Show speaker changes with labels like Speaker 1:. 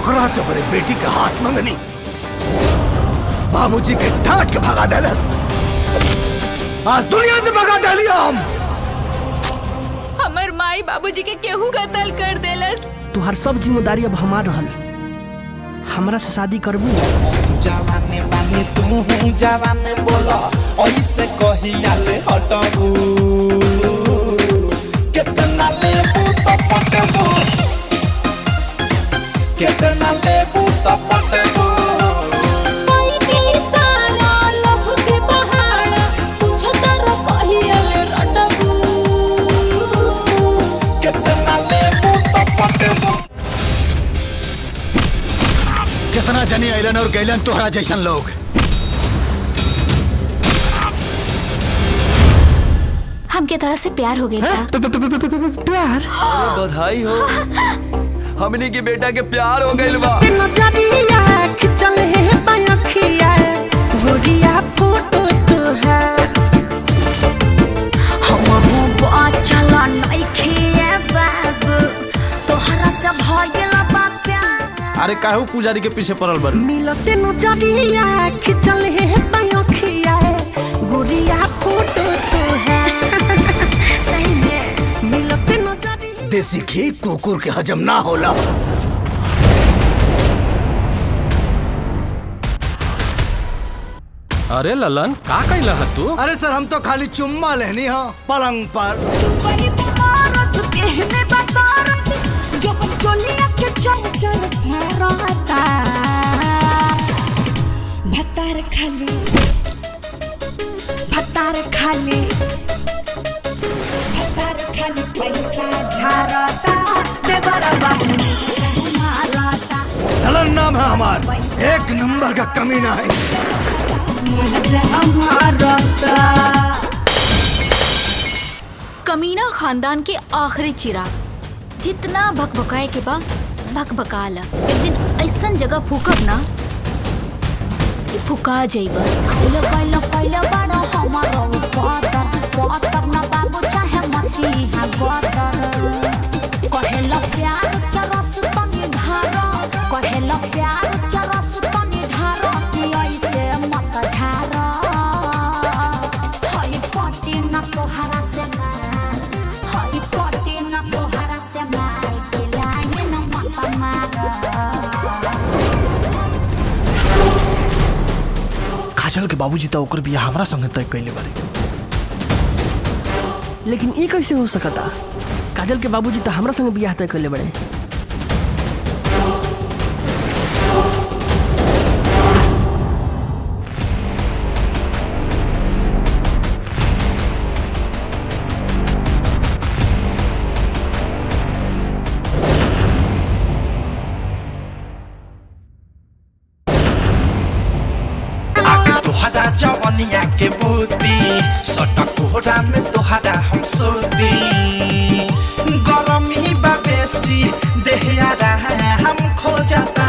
Speaker 1: ओकरा से ओकरे बेटी के हाथ मंगनी, बाबूजी के डांट के भगा देलस। आज दुनिया से भगा देलिया हम।
Speaker 2: हमर माई बाबूजी के केहू कत्ल कर देलस।
Speaker 3: तुहार सब जिम्मेदारी अब हमार रहल। हमरा से शादी करबू?
Speaker 4: जवाने बानी तू जवान बोला ऐसे कहिया ले हटबू। कितना लेबू तो पटबू, कितना लेबू तो पटबू।
Speaker 1: कितना जनी अलन और गैलन तोहरा जैसन लोग।
Speaker 2: हमके तरह से प्यार हो गया था।
Speaker 3: प्यार?
Speaker 5: बधाई हो, हमनी के बेटा के प्यार हो गइल बा।
Speaker 6: अरे काहू पुजारी के पीछे पड़ल बड़?
Speaker 3: मिलते नजरिया खिंचल है अखिया, गोरिया फोटो तो है।
Speaker 2: सही में
Speaker 3: मिलते नजरिया।
Speaker 1: देसी घी कुकुर के हजम ना होला।
Speaker 6: अरे ललन का कइला है तू?
Speaker 1: अरे सर हम तो खाली चुम्मा लेनी हाँ पलंग पर। ललन नाम है हमार, एक नंबर का कमीना है।
Speaker 2: कमीना खानदान के आखिरी चिराग, जितना भकभकाए के बा भकभकाला। एक दिन ऐसन जगह फूकब ना कि फुका जाइबा।
Speaker 6: काजल के बाबूजी तो ओकर बियाह हमरा संगे तय कइले बारे।
Speaker 3: लेकिन ये कैसे हो सकता? काजल के बाबूजी तो हमरा संगे बियाह तय कइले बड़े।
Speaker 4: तोहरा जवनिया के बूती सटक कोहरा में तोहरा हम सोती। गरमी बा बेसी देहिया हम खो जाता